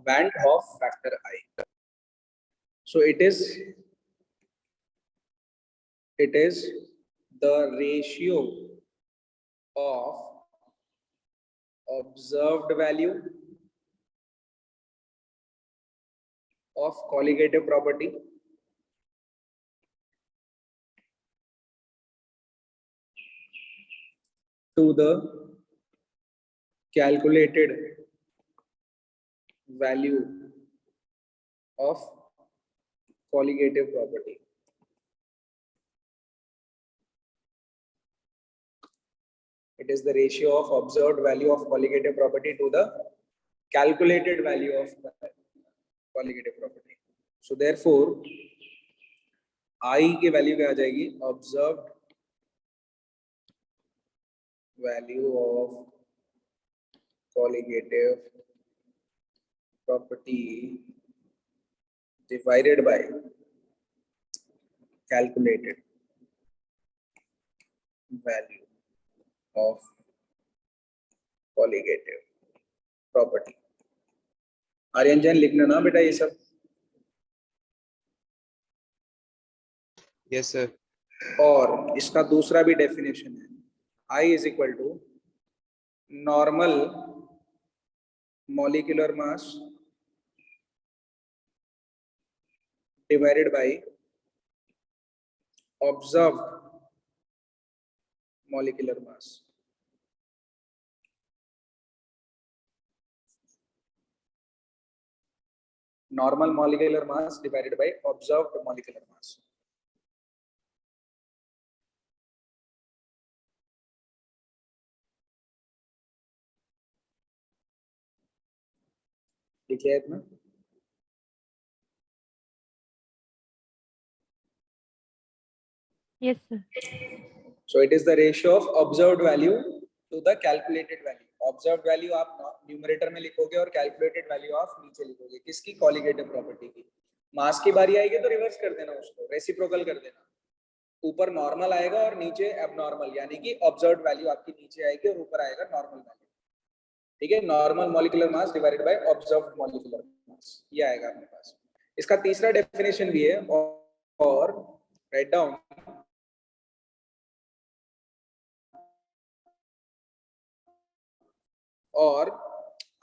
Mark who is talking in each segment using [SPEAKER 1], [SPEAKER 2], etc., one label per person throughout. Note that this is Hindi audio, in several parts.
[SPEAKER 1] Van't Hoff factor I. So it is the ratio of observed value of colligative property to the calculated value of colligative property. It is the ratio of observed value of colligative property to the calculated value of colligative property. So therefore, I की value क्या आ जाएगी? Observed value of colligative property divided by calculated value of colligative property. Aryan Jain लिखना ना बेटा ये सब.
[SPEAKER 2] Yes sir.
[SPEAKER 1] और इसका दूसरा भी डेफिनेशन है. I is equal to normal molecular mass divided by observed molecular mass. Normal molecular mass divided by observed molecular mass. ठीक है इतना.
[SPEAKER 3] Yes, sir.
[SPEAKER 1] So it is the ratio of observed value to the calculated value. Observed value आप न्यूमरेटर में लिखोगे और calculated value आप नीचे लिखोगे. किसकी? colligative property की. मास की बारी आएगी तो रिवर्स कर देना, उसको रेसिप्रोकल कर देना. ऊपर नॉर्मल आएगा और नीचे एबनॉर्मल, यानी कि ऑब्जर्व्ड वैल्यू आपकी नीचे आएगी और ऊपर आएगा नॉर्मल वैल्यू. ठीक है. Normal molecular mass divided by observed molecular mass, ये आएगा अपने पास. इसका तीसरा डेफिनेशन भी है और राइट डाउन. और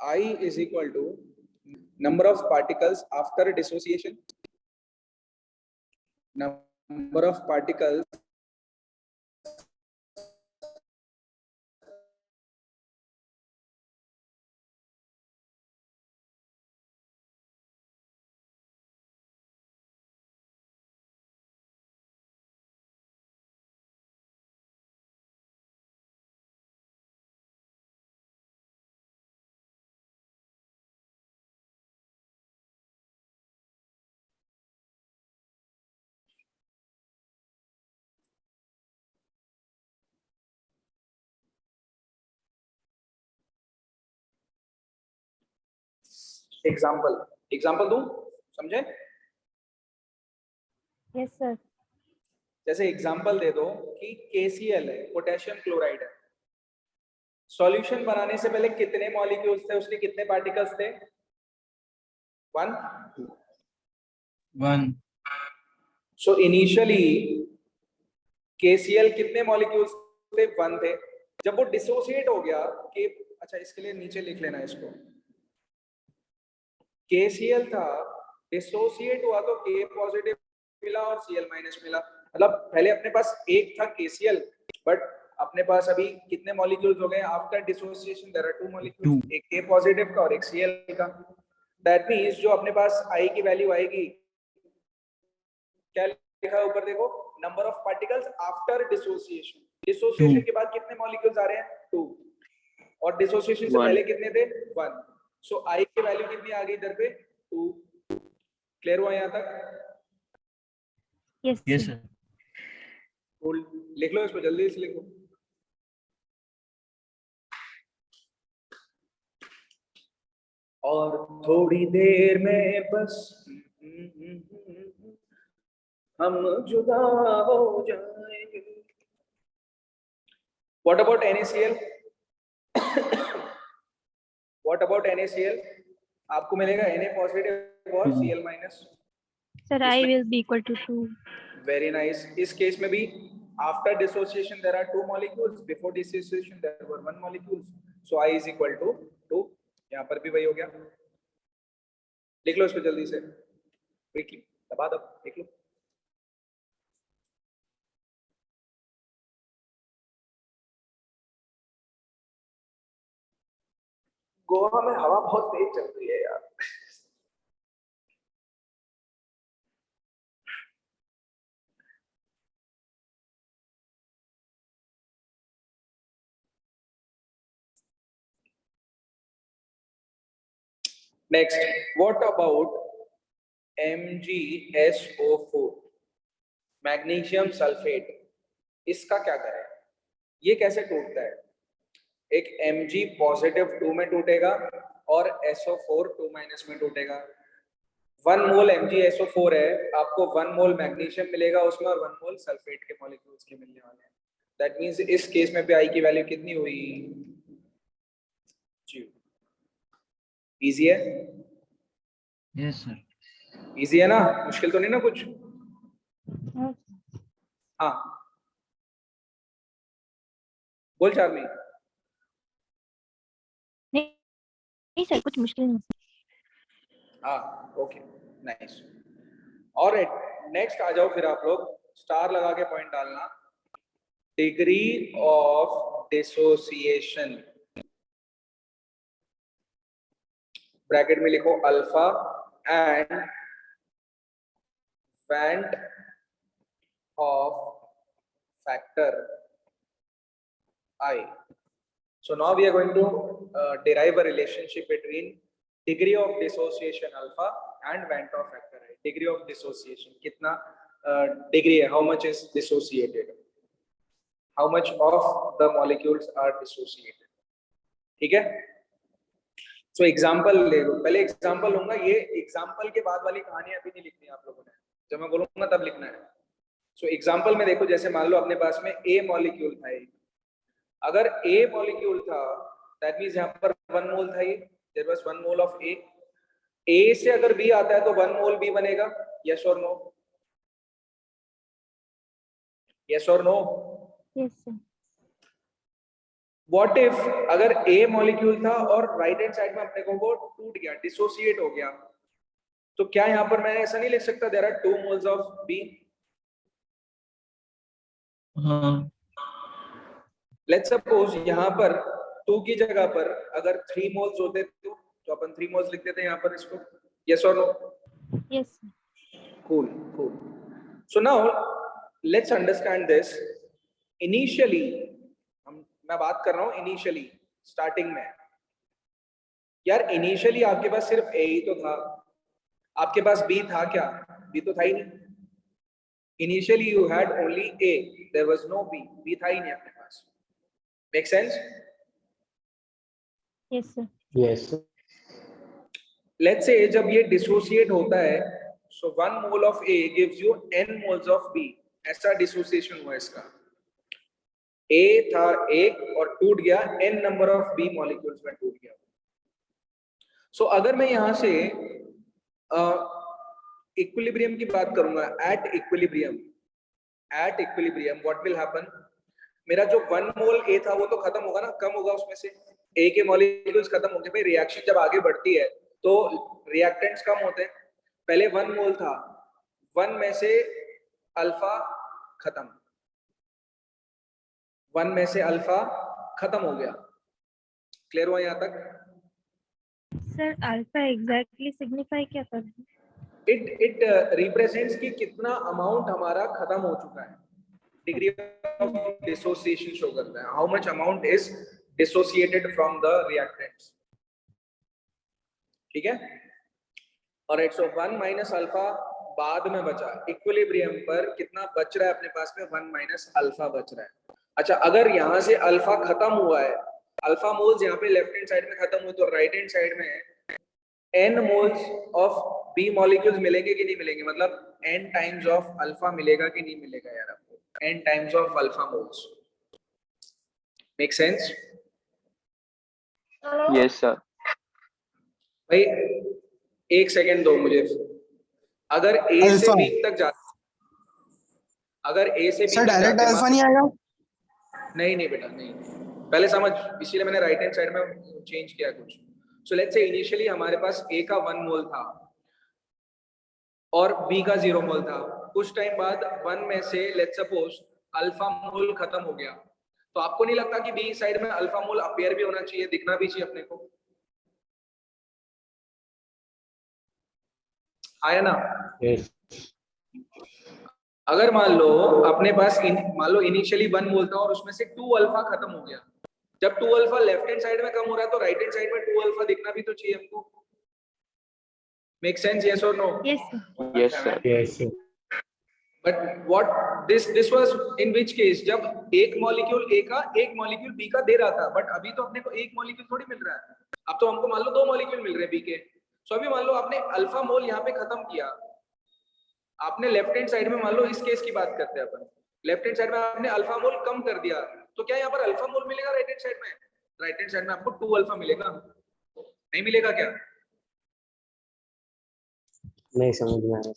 [SPEAKER 1] I is equal to number of particles after dissociation. Number of particles example दूं, समझे?
[SPEAKER 3] Yes, sir.
[SPEAKER 1] जैसे एग्जाम्पल दे दो कि KCl है, पोटेशियम क्लोराइड है. सॉल्यूशन बनाने से पहले कितने मॉलिक्यूल्स थे, उसके कितने पार्टिकल्स थे? 1. सो इनिशियली KCl कितने मॉलिक्यूल्स थे? 1 थे. जब वो डिसोसिएट हो गया कि, अच्छा इसके लिए नीचे लिख लेना इसको. KCl था, डिसोसिएट हुआ तो K पॉजिटिव मिला और Cl माइनस मिला. मतलब पहले अपने पास एक था KCl, बट अपने पास अभी कितने मॉलिक्यूल्स हो गए after dissociation? There are 2 molecules, एक K पॉजिटिव का और एक Cl का. दैट मींस जो अपने पास I की वैल्यू आएगी, क्या लिखा है ऊपर देखो, number of particles after dissociation. Dissociation के बाद कितने मॉलिक्यूल्स आ रहे हैं? 2. और डिसोसिएशन से पहले कितने थे? 1. सो I की वैल्यू कितनी आ गई इधर पे? 2. क्लियर हुआ यहाँ तक?
[SPEAKER 3] Yes,
[SPEAKER 2] yes
[SPEAKER 3] sir.
[SPEAKER 2] सर.
[SPEAKER 1] लिख लो इसको, जल्दी से लिखो. और थोड़ी देर में बस हम जुदा हो जाएंगे. What about NaCl? What about NaCl? आपको मिलेगा Na पॉजिटिव और Cl minus.
[SPEAKER 3] Sir, I will be equal to 2.
[SPEAKER 1] Very nice. इस केस में भी after dissociation there are 2 molecules, before dissociation there were 1 molecules, so I is equal to 2। यहाँ पर भी वही हो गया। लिख लो इसको जल्दी से, क्विकली दबा दो, लिख लो। गोवा में हवा बहुत तेज चल रही है यार। Next, what about MgSO4, magnesium sulphate, इसका क्या करें? ये कैसे टूटता है? एक Mg पॉजिटिव 2 में टूटेगा और SO4 2 माइनस में टूटेगा। 1 मोल MgSO4 है, आपको 1 मोल मैग्नीशियम मिलेगा उसमें और 1 मोल सल्फेट के मॉलिक्यूल्स के मिलने वाले हैं। दैट मींस इस केस में भी I की वैल्यू कितनी हुई? जी, इजी है?
[SPEAKER 4] Yes sir.
[SPEAKER 1] इजी है ना, मुश्किल तो नहीं ना कुछ?
[SPEAKER 3] No,
[SPEAKER 1] हाँ बोल चार्मी।
[SPEAKER 3] नहीं सर, कुछ मुश्किल नहीं।
[SPEAKER 1] हाँ ओके नाइस। ऑलराइट, नेक्स्ट आ जाओ फिर आप लोग, स्टार लगा के पॉइंट डालना। डिग्री ऑफ डिसोसिएशन, ब्रैकेट में लिखो alpha and went of factor I. So now we are going to derive a relationship between degree of dissociation alpha and Van't Hoff factor I. Degree of dissociation कितना degree है, how much is dissociated, how much of the molecules are dissociated, ठीक है? So example ले लो, पहले example लूंगा, ये example के बाद वाली कहानी अभी नहीं लिखनी आप लोगों ने, जब मैं बोलूंगा तब लिखना है। So example में देखो, जैसे मान लो अपने पास में A मॉलिक्यूल था एक, अगर A मॉलिक्यूल था दैट मींस यहाँ पर 1 मोल था, ये there was 1 mole of A से अगर B आता है तो 1 मोल B बनेगा, यस और नो? यस और no?
[SPEAKER 3] Yes sir.
[SPEAKER 1] What if अगर A मॉलिक्यूल था और राइट हैंड साइड में अपने को वो टूट गया, डिसोसिएट हो गया, तो क्या यहाँ पर मैं ऐसा नहीं लिख सकता there are 2 moles of B?
[SPEAKER 4] हाँ।
[SPEAKER 1] लेट्स सपोज यहाँ पर 2 की जगह पर अगर 3 मोल्स होते तो अपन 3 मोल्स लिख देते हैं यहाँ पर इसको, यस और no?
[SPEAKER 3] Yes sir.
[SPEAKER 1] Cool, cool. So now let's understand this. Initially, मैं बात कर रहा हूँ initially, starting में। यार initially आपके पास सिर्फ A ही तो था, आपके पास B था क्या? B तो था ही नहीं। Initially you had only A, there was no B, B था ही नहीं आपके पास। Make sense?
[SPEAKER 3] Yes sir.
[SPEAKER 4] Yes sir.
[SPEAKER 1] Let's say जब ये dissociate होता है, so 1 mole of A gives you n moles of B, ऐसा dissociation हुआ इसका। A था एक और टूट गया, n number of B molecules में टूट गया। सो अगर मैं यहाँ से इक्विलिब्रियम की बात करूंगा, at equilibrium what will happen? मेरा जो 1 मोल A था वो तो खत्म होगा ना, कम होगा उसमें से, A के मॉलिक्यूल्स खत्म होंगे। भाई रिएक्शन जब आगे बढ़ती है तो रिएक्टेंट्स कम होते हैं। पहले 1 मोल था, 1 में से अल्फा खत्म, 1 में से अल्फा खत्म हो गया। क्लियर हुआ यहाँ तक?
[SPEAKER 3] Sir, alpha exactly signify क्या कर रहे हैं?
[SPEAKER 1] इट रिप्रेजेंट्स कि कितना अमाउंट हमारा खत्म हो चुका है। डिग्री ऑफ डिसोसिएशन शो करता है, how much amount is dissociated from the reactants, ठीक है? ऑलराइट, सो 1 माइनस अल्फा बाद में बचा, इक्विलिब्रियम पर कितना बच रहा है अपने पास में? 1 माइनस अल्फा बच रहा है। अच्छा, अगर यहाँ से अल्फा खत्म हुआ है, अल्फा मोल्स यहाँ पे लेफ्ट हैंड साइड में खत्म हुए, तो राइट हैंड साइड में n moles of B molecules मिलेंगे कि नहीं मिलेंगे? मतलब n टाइम्स ऑफ अल्फा मिलेगा कि नहीं मिलेगा यार आपको? n times of alpha moles. Make sense?
[SPEAKER 2] Yes, sir.
[SPEAKER 1] भाई एक सेकेंड दो मुझे। अगर ए से
[SPEAKER 5] अल्फा।
[SPEAKER 1] बी तक जाते, अगर ए से बी
[SPEAKER 5] सर
[SPEAKER 1] तक
[SPEAKER 5] डायरेक्ट
[SPEAKER 1] जाते
[SPEAKER 5] अल्फा नहीं आएगा?
[SPEAKER 1] नहीं नहीं बेटा नहीं, पहले समझ, इसीलिए मैंने राइट हैंड साइड में चेंज किया कुछ। सो लेट्स से इनिशियली हमारे पास ए का 1 मोल था और बी का 0 मोल था। कुछ टाइम बाद 1 में से लेट्स सपोज अल्फा मोल खत्म हो गया, तो आपको नहीं लगता कि बी साइड में अल्फा मोल अपीयर भी होना चाहिए, दिखना भी चाहिए अपने को? आया ना?
[SPEAKER 2] Yes.
[SPEAKER 1] अगर मान लो अपने पास मान लो इनिशियली 1 मोल था और उसमें से 2 अल्फा खत्म हो गया। जब 2 अल्फा लेफ्ट हैंड साइड में कम हो रहा है तो राइट हैंड साइड में 2 अल्फा दिखना भी तो चाहिए हमको। Make sense? यस और no?
[SPEAKER 3] Yes, sir.
[SPEAKER 2] Yes, sir. Yes, sir.
[SPEAKER 1] But what this was in which case, जब एक मॉलिक्यूल ए का एक मॉलिक्यूल बी का दे रहा था, बट अभी तो अपने को एक मॉलिक्यूल थोड़ी मिल रहा है, अब तो हमको मान लो 2 मॉलिक्यूल मिल रहे हैं बी के। सो अभी मान लो आपने अल्फा मोल यहाँ पे खत्म किया, आपने लेफ्ट हैंड साइड में, मान लो इस केस की बात करते हैं अपन, लेफ्ट हैंड साइड में आपने अल्फा मोल कम कर दिया, तो क्या यहाँ पर अल्फा मोल मिलेगा राइट हैंड साइड में? राइट हैंड साइड में आपको 2 अल्फा मिलेगा, नहीं मिलेगा क्या?
[SPEAKER 2] नहीं समझ में आया।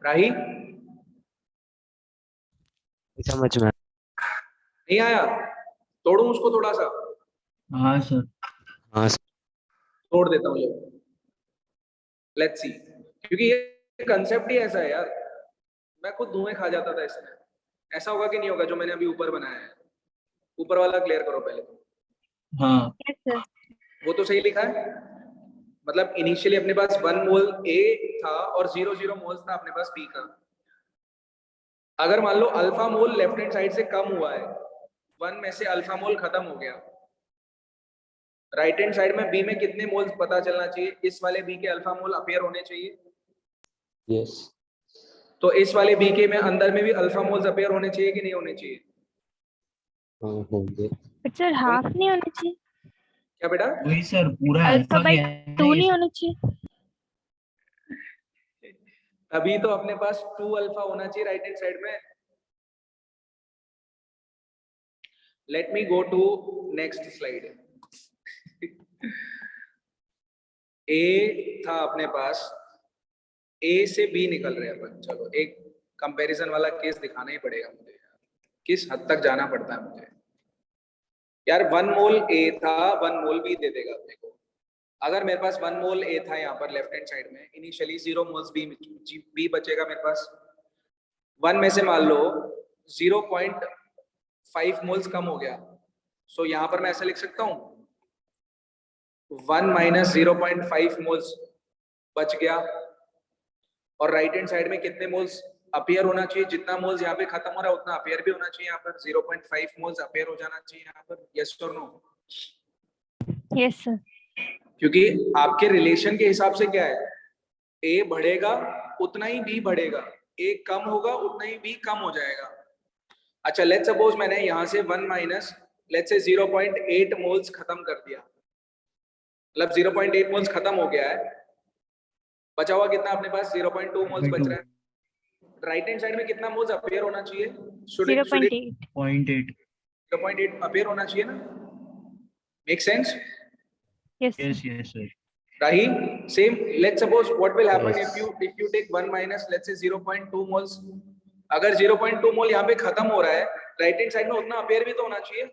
[SPEAKER 1] राही
[SPEAKER 2] समझ में
[SPEAKER 1] नहीं आया? तोड़ू उसको थोड़ा सा?
[SPEAKER 4] हाँ सर।
[SPEAKER 2] हाँ
[SPEAKER 1] तोड़ देता हूँ, लेट्स सी, क्योंकि ये कंसेप्ट ही ऐसा है यार, मैं खुद धुएं खा जाता था इसमें। ऐसा होगा कि नहीं होगा जो मैंने अभी ऊपर बनाया है? ऊपर वाला क्लियर करो पहले तो।
[SPEAKER 4] हाँ
[SPEAKER 3] Yes, sir.
[SPEAKER 1] वो तो सही लिखा है, मतलब इनिशियली अपने पास 1 मोल ए था और 0 मोल्स था अपने पास बी का। अगर मान लो alpha mole left hand side से कम हुआ है, 1 में से अल्फा मोल खत्म हो गया, राइट हैंड साइड में बी में कितने मोल्स पता चलना चाहिए? इस वाले बी के अल्फा मोल अपीयर होने चाहिए।
[SPEAKER 2] यस
[SPEAKER 1] तो इस वाले बी के में अंदर में भी अल्फा मोल्स अपीयर होने चाहिए कि नहीं होने चाहिए?
[SPEAKER 2] होंगे।
[SPEAKER 3] But sir, half नहीं होना चाहिए?
[SPEAKER 1] क्या बेटा?
[SPEAKER 4] वही सर, पूरा
[SPEAKER 3] Alpha
[SPEAKER 4] अल्फा
[SPEAKER 3] by
[SPEAKER 4] क्या है
[SPEAKER 3] 2
[SPEAKER 4] ये
[SPEAKER 3] नहीं
[SPEAKER 4] सब?
[SPEAKER 3] होना चाहिए?
[SPEAKER 1] अभी तो अपने पास 2 अल्फा होना चाहिए राइट हैंड साइड में। Let me go to next slide. A था अपने पास, ए से बी निकल रहे हैं अपन। चलो एक कंपैरिजन वाला केस दिखाना ही पड़ेगा मुझे, किस हद तक जाना पड़ता है मुझे यार। 1 मोल ए था, 1 मोल बी दे देगा अपने को। अगर मेरे पास 1 मोल ए था यहाँ पर लेफ्ट हैंड साइड में, इनिशियली 0 मोल्स बी बचेगा मेरे पास। 1 में से मान लो 0.5 मोल्स कम हो गया, सो यहाँ पर मैं ऐसा लिख सकता हूँ 1 माइनस 0.5 मोल्स बच गया। और राइट हैंड साइड में कितने मोल्स अपीयर होना चाहिए? जितना मोल्स यहाँ पे खत्म हो रहा है उतना अपीयर भी होना चाहिए यहाँ पर, 0.5 मोल्स अपीयर हो जाना चाहिए यहाँ पर। यस और नो?
[SPEAKER 3] Yes, sir.
[SPEAKER 1] क्योंकि आपके रिलेशन के हिसाब से क्या है, ए बढ़ेगा उतना ही बी बढ़ेगा, ए कम होगा उतना ही बी कम हो जाएगा। अच्छा लेट्स सपोज मैंने यहाँ से 1 माइनस लेट्स से 0.8 मोल्स खत्म कर दिया, मतलब 0.8 मोल्स खत्म हो गया है, बचा हुआ कितना अपने पास? 0.2 मोल्स बच रहा है। राइट हैंड साइड में कितना मोल्स अपीयर होना चाहिए?
[SPEAKER 3] 0.8.
[SPEAKER 4] 0.8।
[SPEAKER 1] 0.8 अपीयर होना चाहिए ना? Make sense?
[SPEAKER 3] Yes, sir.
[SPEAKER 4] Yes yes sir.
[SPEAKER 1] Rahi, same. Let's suppose what will happen
[SPEAKER 2] Yes.
[SPEAKER 1] if you take 1 minus let's say 0.2 moles. अगर 0.2 मोल यहाँ पे खत्म हो रहा है, राइट हैंड साइड में उतना अपीयर भी तो होना चाहिए।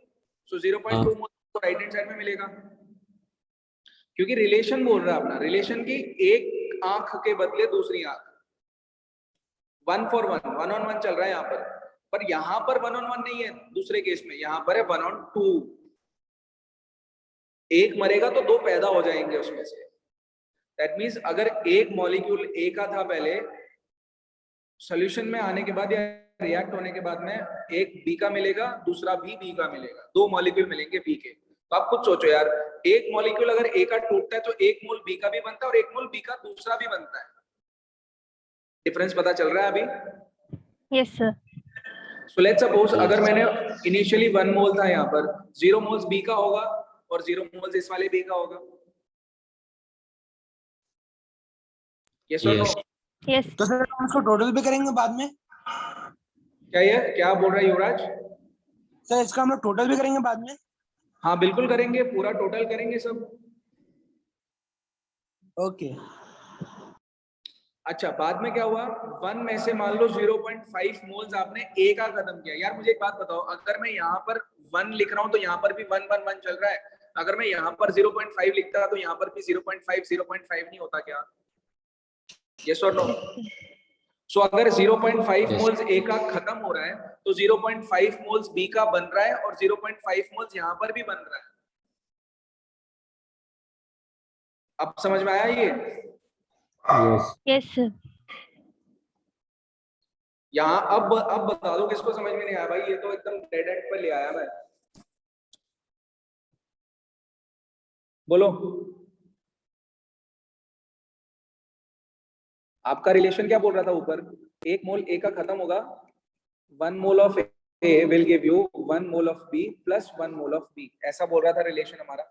[SPEAKER 1] सो 0.2 मोल तो राइट हैंड साइड में मिलेगा, क्योंकि रिलेशन बोल रहा है अपना, रिलेशन की एक आंख के बदले दूसरी आंख, 1 for 1, 1 on 1 चल रहा है यहाँ पर यहाँ पर 1 on 1 नहीं है दूसरे केस में, यहाँ पर है 1 on 2। एक मरेगा तो 2 पैदा हो जाएंगे उसमें से। दैट मीन्स अगर एक मॉलिक्यूल ए का था पहले, सॉल्यूशन में आने के बाद या रिएक्ट होने के बाद में एक बी का मिलेगा, दूसरा भी बी का मिलेगा, 2 मॉलिक्यूल मिलेंगे बी के। तो आप खुद सोचो यार, एक मॉलिक्यूल अगर ए का टूटता है तो 1 मोल बी का भी बनता है और 1 मोल बी का दूसरा भी बनता है। डिफरेंस पता चल रहा है अभी?
[SPEAKER 3] Yes, sir.
[SPEAKER 1] So let's suppose अगर मैंने इनिशियली 1 मोल था यहाँ पर, 0 मोल्स बी का होगा और 0 मोल्स इस वाले बी का होगा। यस और नो?
[SPEAKER 3] Yes.
[SPEAKER 5] तो सर हम उसको टोटल भी करेंगे बाद में?
[SPEAKER 1] क्या बोल रहा है युवराज?
[SPEAKER 5] सर इसका हम लोग टोटल भी करेंगे बाद में?
[SPEAKER 1] हाँ बिल्कुल करेंगे, पूरा टोटल करेंगे सब।
[SPEAKER 5] ओके।
[SPEAKER 1] अच्छा बाद में क्या हुआ, 1 में से मान लो 0.5 मोल्स आपने ए का खत्म किया। यार मुझे एक बात बताओ, अगर मैं यहाँ पर 1 लिख रहा हूँ तो यहाँ पर भी 1 1 1 चल रहा है, अगर मैं यहाँ पर 0.5 लिखता तो यहाँ पर भी 0.5 0.5 नहीं होता क्या? यस और नो? सो अगर 0.5
[SPEAKER 2] Yes.
[SPEAKER 1] मोल्स ए का खत्म हो रहा है तो 0.5 मोल्स बी का बन रहा है और 0.5 मोल्स यहाँ पर भी बन रहा है। अब समझ में आया ये?
[SPEAKER 2] Yes.
[SPEAKER 3] Yes, sir.
[SPEAKER 1] यहाँ अब बता दो किसको समझ में नहीं आया भाई, ये तो एकदम डेड एंड पे ले आया मैं। बोलो आपका रिलेशन क्या बोल रहा था ऊपर? 1 मोल ए का खत्म होगा, 1 mole of A will give you 1 mole of B plus 1 mole of B, ऐसा बोल रहा था रिलेशन हमारा।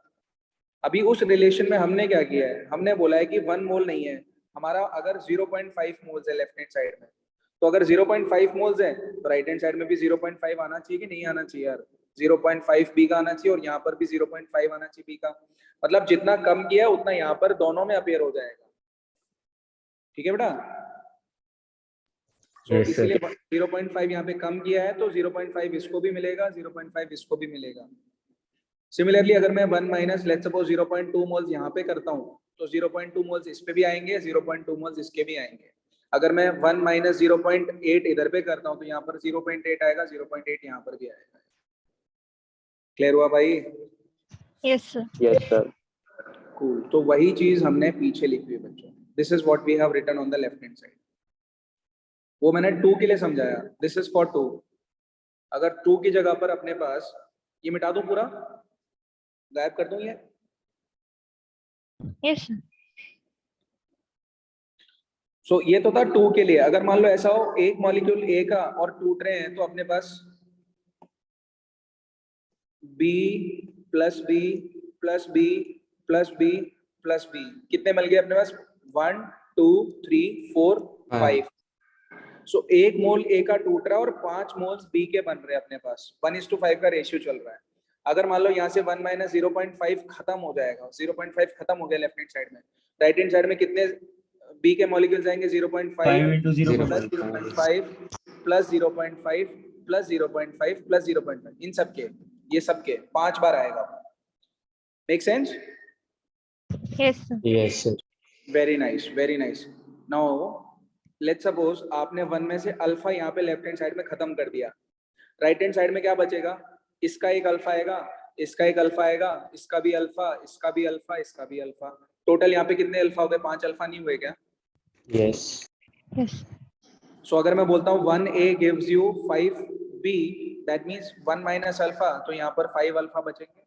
[SPEAKER 1] अभी उस रिलेशन में हमने क्या किया है, हमने बोला है कि 1 मोल नहीं है हमारा, अगर 0.5 मोल्स है लेफ्ट हैंड साइड में, तो अगर 0.5 मोल्स है तो राइट हैंड साइड में भी 0.5 आना चाहिए कि नहीं आना चाहिए यार? 0.5 बी का आना चाहिए और यहाँ पर भी 0.5 आना चाहिए बी का, मतलब जितना कम किया है उतना यहाँ पर दोनों में अपीयर हो जाएगा। ठीक है बेटा? तो
[SPEAKER 2] Yes, sir.
[SPEAKER 1] इसीलिए 0.5 यहाँ पे कम किया है तो 0.5 इसको भी मिलेगा, 0.5 इसको भी मिलेगा। सिमिलरली अगर मैं 1 माइनस लेट्स सपोज 0.2 मोल्स यहाँ पे करता हूँ तो 0.2 मोल्स इस पे भी आएंगे, 0.2 मोल्स इसके भी आएंगे। अगर मैं 1 माइनस 0.8 इधर पे करता हूँ तो यहाँ पर 0.8 आएगा, 0.8 यहाँ पर भी आएगा। क्लियर हुआ भाई?
[SPEAKER 3] Yes, sir.
[SPEAKER 2] Yes, sir.
[SPEAKER 1] Cool. तो वही चीज हमने पीछे लिखी है बच्चों, this is what we have written on the left hand side. वो मैंने 2 के लिए समझाया, दिस इज फॉर 2। अगर 2 की जगह पर अपने पास, ये मिटा दूं पूरा, गायब कर दूं ये?
[SPEAKER 3] Yes, sir.
[SPEAKER 1] सो ये तो था 2 के लिए। अगर मान लो ऐसा हो एक मॉलिक्यूल ए का और टूट रहे हैं तो अपने पास B plus B plus B plus B plus B कितने मिल गए अपने पास? 1 2 3 4 5। सो एक मोल ए का टूट रहा है और 5 मोल्स बी के बन रहे हैं अपने पास, 1:5 का रेशियो चल रहा है। अगर मान लो यहाँ से 1 माइनस 0.5 खत्म हो जाएगा, 0.5 खत्म हो गया लेफ्ट हैंड साइड में, राइट हैंड साइड में कितने बी के मॉलिक्यूल्स आएंगे? 0.5
[SPEAKER 4] 5 into
[SPEAKER 1] plus
[SPEAKER 4] 0.5.
[SPEAKER 1] 0.5 plus 0.5 plus 0.5 plus 0.5, इन सबके, ये सबके 5 बार आएगा। Make sense?
[SPEAKER 3] Yes, sir.
[SPEAKER 2] Yes, sir.
[SPEAKER 1] Very nice, very nice. Now let's suppose आपने 1 में से अल्फा यहाँ पे लेफ्ट हैंड साइड में खत्म कर दिया, राइट हैंड साइड में क्या बचेगा? इसका एक अल्फा आएगा, इसका एक अल्फा आएगा, इसका भी अल्फा, इसका भी अल्फा, इसका भी अल्फा। टोटल यहाँ पे कितने अल्फा हो गए? 5 अल्फा नहीं हुए क्या?
[SPEAKER 2] Yes.
[SPEAKER 3] Yes.
[SPEAKER 1] सो अगर मैं बोलता हूँ 1a gives you 5b, that means 1 minus alpha, तो यहाँ पर 5 अल्फा बचेंगे,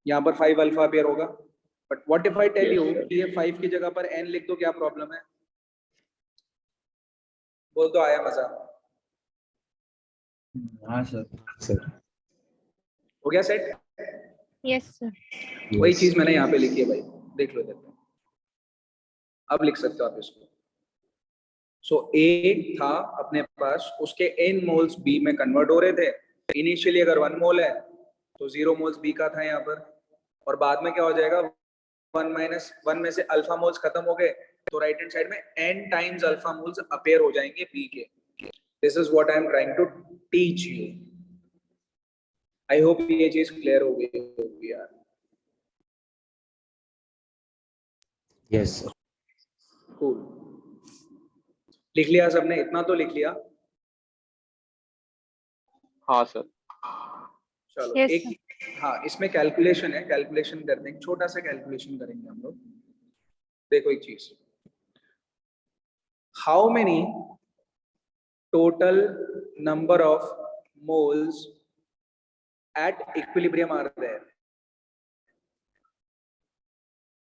[SPEAKER 1] यहाँ पर 5 अल्फा अपीयर होगा। But what if I tell you कि ये 5 की जगह पर n लिख दो, क्या प्रॉब्लम है? बोल दो, आया मजा?
[SPEAKER 4] हाँ सर।
[SPEAKER 2] Sir.
[SPEAKER 1] हो गया सेट?
[SPEAKER 3] Yes, sir.
[SPEAKER 1] वही
[SPEAKER 2] Yes.
[SPEAKER 1] चीज मैंने यहाँ पे लिखी है भाई, देख लो इधर पे। अब लिख सकते हो आप इसको। सो ए था अपने पास, उसके n मोल्स बी में कन्वर्ट हो रहे थे। इनिशियली अगर 1 मोल है तो 0 मोल्स बी का था यहाँ पर, और बाद में क्या हो जाएगा? 1 माइनस 1 में से अल्फा मोल्स खत्म हो गए तो राइट हैंड साइड में n times alpha moles appear हो जाएंगे बी के। This is what I am trying to teach you. I hope ये चीज क्लियर हो गई होगी यार।
[SPEAKER 2] Yes, sir.
[SPEAKER 1] कूल। लिख लिया सबने? इतना तो लिख लिया।
[SPEAKER 6] हाँ सर।
[SPEAKER 1] चलो
[SPEAKER 3] Yes,
[SPEAKER 1] एक, हाँ इसमें कैलकुलेशन है, कैलकुलेशन करते हैं, छोटा सा कैलकुलेशन करेंगे हम लोग। देखो एक चीज, how many total number of moles at equilibrium are there?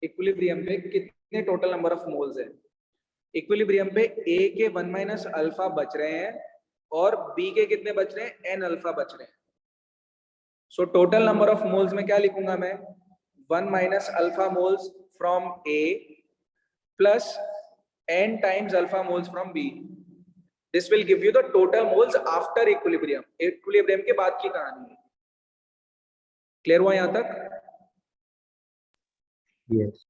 [SPEAKER 1] Equilibrium पे कितने टोटल नंबर ऑफ मोल्स है? इक्विलिब्रियम पे ए के 1 माइनस अल्फा बच रहे हैं और बी के कितने बच रहे हैं? n अल्फा बच रहे हैं। So total number of moles में क्या लिखूंगा मैं? 1 minus alpha moles from A plus n times alpha moles from B. This will give you the total moles after equilibrium. Equilibrium के बाद की कहानी है। क्लियर हुआ यहां तक?
[SPEAKER 2] Yes.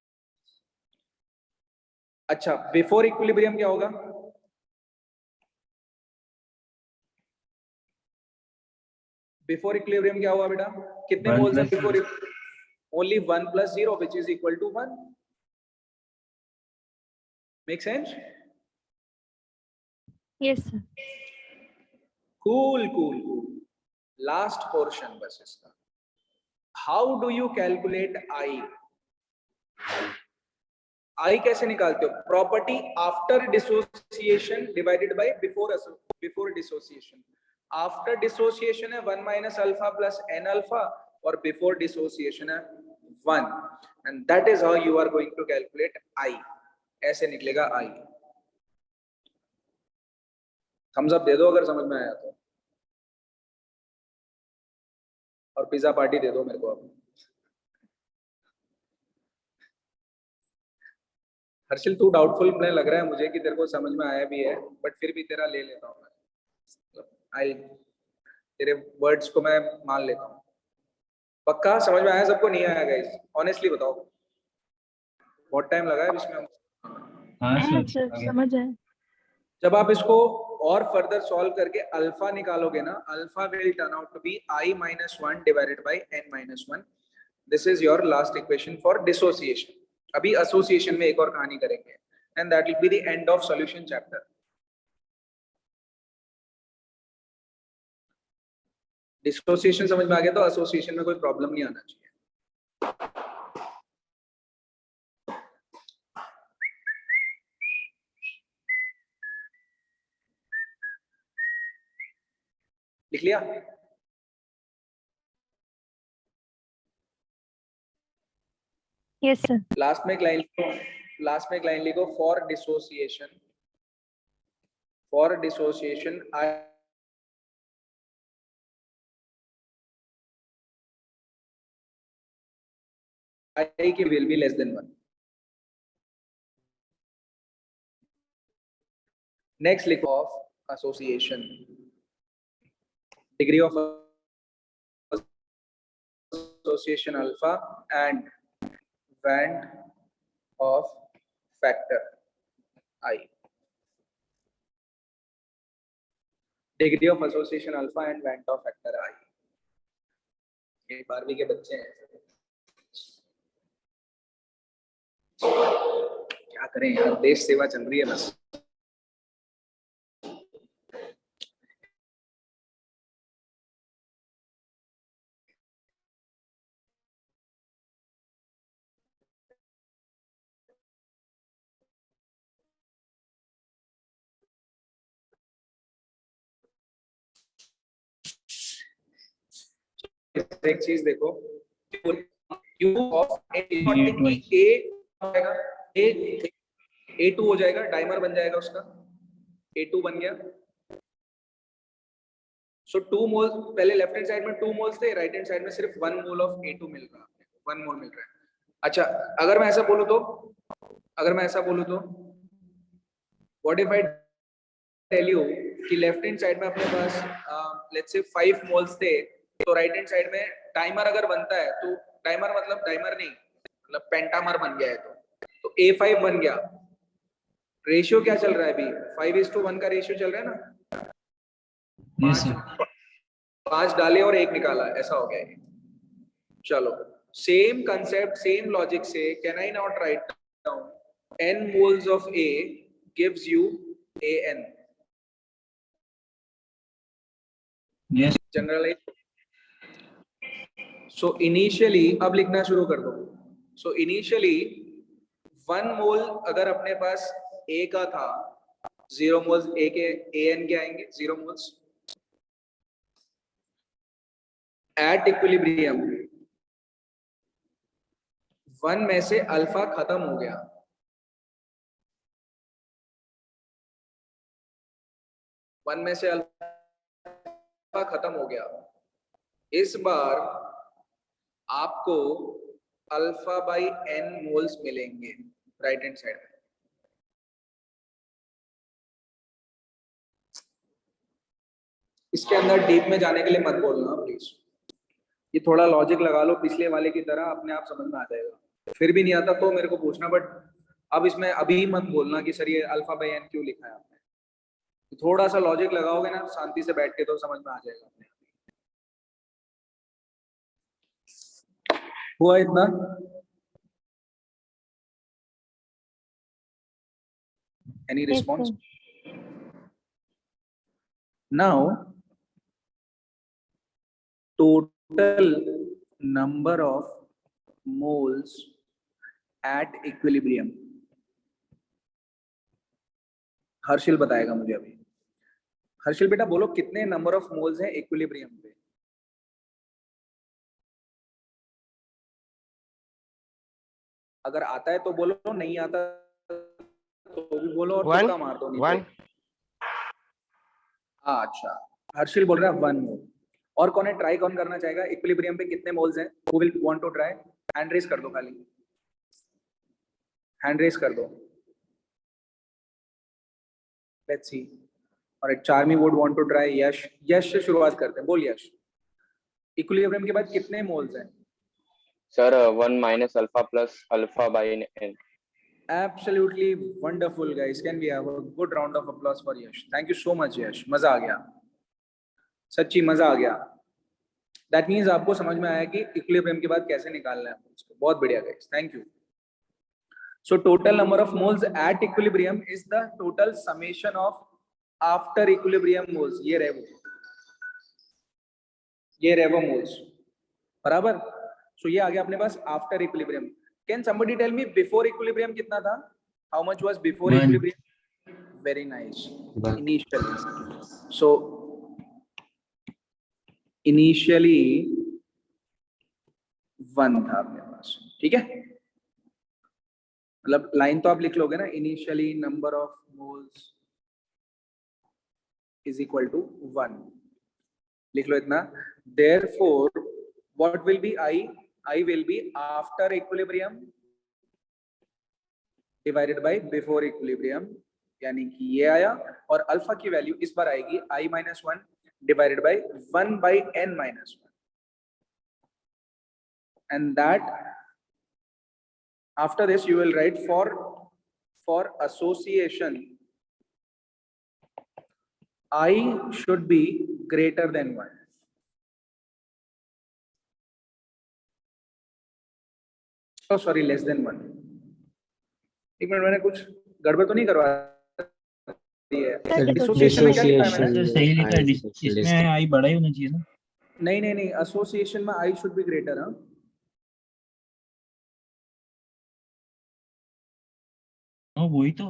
[SPEAKER 1] अच्छा, बिफोर इक्विलिब्रियम क्या होगा? बिफोर इक्विलिब्रियम क्या हुआ बेटा? कितने
[SPEAKER 4] 1
[SPEAKER 1] मोल्स है
[SPEAKER 4] plus
[SPEAKER 1] before?
[SPEAKER 4] 0.
[SPEAKER 1] Only 1 + 0 which is equal to 1. Make sense?
[SPEAKER 3] Yes, sir.
[SPEAKER 1] Cool, cool, cool. Last portion बस इसका. How do you calculate I? I कैसे निकालते हो? Property after dissociation divided by before dissociation. After dissociation है 1 minus alpha plus n alpha, और before dissociation है 1, and that is how you are going to calculate I. ऐसे निकलेगा I. थम्स अप दे दो अगर समझ में आया तो, और पिज्जा पार्टी दे दो मेरे को अब. हर्षिल तू डाउटफुल मुझे लग रहा है मुझे कि तेरे को समझ में आया भी है, बट फिर भी तेरा ले लेता हूँ मैं. आई तेरे वर्ड्स को मैं मान लेता हूँ. पक्का समझ में आया सबको? नहीं आया गाइस? ऑनेस्टली बताओ, बहुत टाइम लगा है इसमें.
[SPEAKER 4] हाँ
[SPEAKER 3] हाँ
[SPEAKER 4] सर.
[SPEAKER 3] सर, समझ आया।
[SPEAKER 1] जब आप इसको और फर्दर सॉल्व करके अल्फा निकालोगे ना, alpha will turn out to be I - 1 divided by n - 1. This is your last equation for dissociation. अभी एसोसिएशन में एक और कहानी करेंगे, and that will be the end of solution chapter. Dissociation समझ में आ गया तो एसोसिएशन में कोई प्रॉब्लम नहीं आना चाहिए. लिख लिया?
[SPEAKER 3] Yes, sir.
[SPEAKER 1] लास्ट में एक लाइन लिखो, लास्ट में एक लाइन लिखो. फॉर डिसोसिएशन I की will be less than 1. Next लिखो of association, degree of association alpha and Van't of factor I. Degree of association alpha and Van't of factor I. ये 12वीं के बच्चे हैं. क्या करें यार, देश सेवा चल रही है बस. एक चीज देखो, Q of A2 हो जाएगा, डाइमर बन जाएगा उसका. A2 बन गया. सो 2 मोल, पहले लेफ्ट हैंड साइड में 2 मोल्स थे, राइट हैंड साइड में सिर्फ 1 मोल ऑफ A2 मिल रहा है. 1 मोल मिल रहा है. अच्छा, अगर मैं ऐसा बोलूं तो what if I tell you कि लेफ्ट हैंड साइड में अपने पास लेट्स से 5 मोल्स थे, तो राइट हैंड साइड में डाइमर अगर बनता है तो डाइमर मतलब डाइमर नहीं, मतलब पेंटामर बन गया है, तो A5 बन गया. रेशियो क्या चल रहा है अभी? 5:1 का रेशियो चल रहा है ना.
[SPEAKER 4] Yes, sir.
[SPEAKER 1] 5 डाले और 1 निकाला, ऐसा हो गया है. चलो, सेम कंसेप्ट, सेम लॉजिक से can I not write down n moles of A gives you AN.
[SPEAKER 4] Yes.
[SPEAKER 1] Generalise. So initially अब लिखना शुरू कर दो. सो इनिशियली 1 मोल अगर अपने पास A का था, 0 मोल्स A के AN के आएंगे, 0 मोल्स. एट इक्विलिब्रियम 1 में से अल्फा खत्म हो गया. वन में से अल्फा खत्म हो गया. इस बार आपको अल्फा बाई n मोल्स मिलेंगे राइट हैंड साइड में. इसके अंदर डीप में जाने के लिए मत बोलना प्लीज. ये थोड़ा लॉजिक लगा लो पिछले वाले की तरह, अपने आप समझ में आ जाएगा. फिर भी नहीं आता तो मेरे को पूछना, बट अब इसमें अभी मत बोलना कि सर ये अल्फा बाई एन क्यों लिखा है आपने, थोड़ा सा लॉजिक लगाओगे ना शांति से बैठ के तो समझ में आ जाएगा अपने आप। हुआ इतना? Any
[SPEAKER 3] Yes,
[SPEAKER 1] response?
[SPEAKER 3] sir.
[SPEAKER 1] Now, total number of moles at equilibrium. Harsil बताएगा मुझे अभी। हर्षिल बेटा बोलो कितने नंबर ऑफ मोल्स हैं इक्विलिब्रियम पे? अगर आता है तो बोलो, नहीं आता तो भी बोलो और तुक्का मार दो नीचे। अच्छा, हर्षिल बोल रहा है 1 मोल। और कौन है, ट्राई कौन करना चाहेगा इक्विलिब्रियम पे कितने मोल्स हैं? Who will want to try? Hand raise कर दो, खाली हैंड रेज कर दो। Let's see. और Charmi would want to try. Yash, Yash से शुरुआत करते हैं, बोल यश। इक्विलिब्रियम के बाद कितने मोल्स हैं?
[SPEAKER 6] Sir 1 minus alpha plus alpha by n.
[SPEAKER 1] Absolutely wonderful guys, can we have a good round of applause for Yash? Thank you so much Yash, मजा आ गया, सच्ची मजा आ गया। That means आपको समझ में आया कि इक्विलिब्रियम के बाद कैसे निकालना है उसको। बहुत बढ़िया guys, thank you. So total number of moles at equilibrium is the total summation of after equilibrium moles. ये रहे वो moles, बराबर। So ये आ गया अपने पास after equilibrium. Can somebody tell me before equilibrium कितना था? How much was before
[SPEAKER 4] 1.
[SPEAKER 1] equilibrium? Very nice.
[SPEAKER 2] 1.
[SPEAKER 1] Initially. So initially 1 था अपने पास, ठीक है। मतलब लाइन तो आप लिख लोगे ना, initially number of moles is equal to 1, लिख लो इतना। Therefore what will be I? I will be after equilibrium divided by before equilibrium, यानी कि ये आया। और अल्फा की वैल्यू इस बार आएगी I minus 1 divided by 1 by n minus 1, and that after this you will write for association I should be greater than 1. Oh sorry, less than 1. एक मिनट, मैंने कुछ गड़बड़ तो नहीं करवा दी है? डिसोसिएशन में क्या लिखा है मैंने?
[SPEAKER 4] सर सही लिखा है, इसमें आई बड़ा ही होना चाहिए ना।
[SPEAKER 1] नहीं नहीं नहीं, एसोसिएशन में आई शुड बी ग्रेटर। हाँ
[SPEAKER 4] वही तो।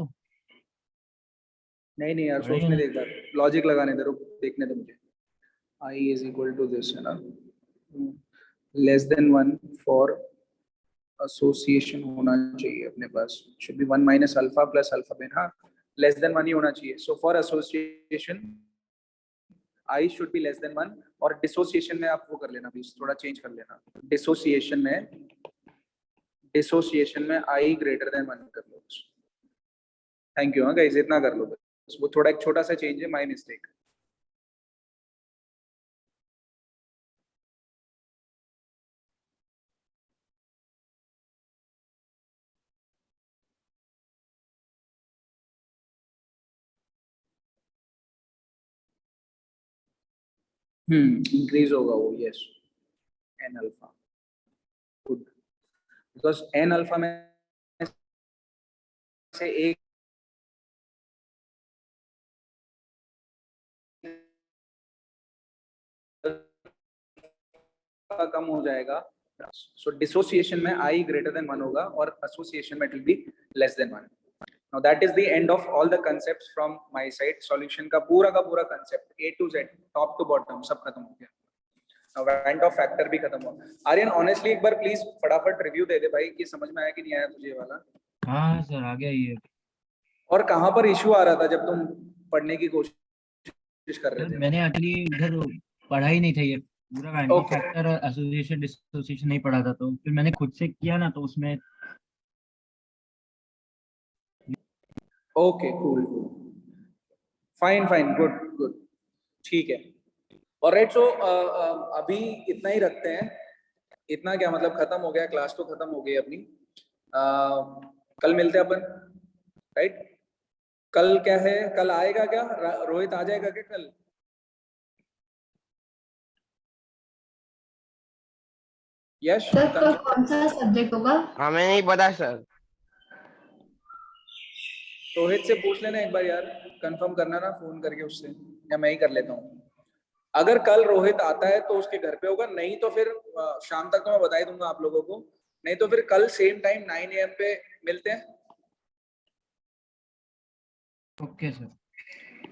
[SPEAKER 1] नहीं नहीं यार, सोचने दे एक बार, लॉजिक लगाने दे, रुक देखने दे मुझे। I is equal to this, है ना, लेस देन 1 फॉर एसोसिएशन होना चाहिए अपने पास, should be 1 minus alpha plus alpha बेन। हाँ, लेस देन 1 ही होना चाहिए। So for association I should be less than 1। और डिसोसिएशन में आप वो कर लेना प्लीज, थोड़ा चेंज कर लेना। डिसोसिएशन में आई ग्रेटर देन 1 कर लो। Thank you. हाँ गाइस, इतना कर लो बस, वो थोड़ा एक छोटा सा चेंज है, माय मिस्टेक। इंक्रीज होगा वो, yes, N alpha, good, because N alpha में से एक कम हो जाएगा। सो डिसोसिएशन में आई ग्रेटर देन 1 होगा और एसोसिएशन में it will be less than 1। Now that is the end of all the concepts from my side. Solution का पूरा concept A to Z, top to bottom सब खत्म हो गया। Now Van't Hoff factor भी खत्म हुआ। आर्यन honestly एक बार प्लीज फटाफट रिव्यू दे दे भाई कि समझ में आया कि नहीं आया तुझे ये वाला।
[SPEAKER 4] हाँ सर आ गया ये।
[SPEAKER 1] और कहाँ पर इशू आ रहा था जब तुम पढ़ने की कोशिश कर रहे थे?
[SPEAKER 4] मैंने एक्चुअली इधर पढ़ा ही नहीं था ये पूरा van't Hoff factor association dissociation नहीं पढ़ा था, तो फिर मैंने खुद से किया ना, तो उसमें
[SPEAKER 1] okay cool, fine fine, good good, ठीक है। ऑलराइट, सो अभी इतना ही रखते हैं। इतना क्या मतलब, खत्म हो गया, क्लास तो खत्म हो गई अपनी। कल मिलते हैं अपन, राइट? कल क्या है, कल आएगा क्या रोहित, आ जाएगा क्या कल? यश
[SPEAKER 7] सर कल कौन सा सब्जेक्ट होगा?
[SPEAKER 8] हमें नहीं पता सर।
[SPEAKER 1] रोहित से पूछ लेना एक बार यार, कंफर्म करना ना फोन करके उससे, या मैं ही कर लेता हूँ। अगर कल रोहित आता है तो उसके घर पे होगा, नहीं तो फिर शाम तक तो मैं बता ही दूंगा आप लोगों को, नहीं तो फिर कल सेम टाइम 9 AM पे मिलते हैं।
[SPEAKER 4] Okay sir.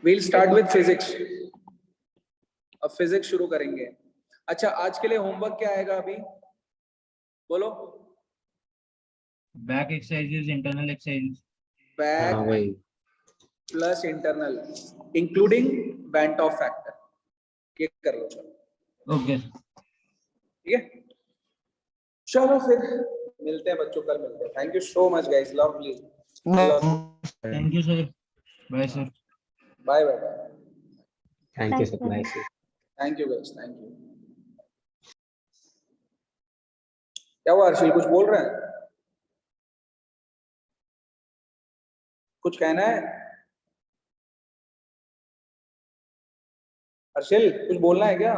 [SPEAKER 1] We'll start with physics. अब फिजिक्स शुरू करेंगे। अच्छा, आज के लिए होमवर्क क्या आएगा अभी, बोलो?
[SPEAKER 4] Back exercises, internal exercises.
[SPEAKER 2] हाँ
[SPEAKER 1] बैक
[SPEAKER 2] वही।
[SPEAKER 1] Plus internal including went of factor, ये कर लो। चलो
[SPEAKER 4] ओके
[SPEAKER 1] ठीक है, चलो फिर मिलते हैं बच्चों, कल मिलते हैं। Thank you so much guys, lovely.
[SPEAKER 4] Thank you sir, bye sir.
[SPEAKER 1] Bye bye bye.
[SPEAKER 2] Thank you sir, nice.
[SPEAKER 1] Thank you guys, thank you. क्या हुआ अर्शिल, कुछ बोल रहे हैं? कुछ कहना है अर्शिल, कुछ बोलना है क्या?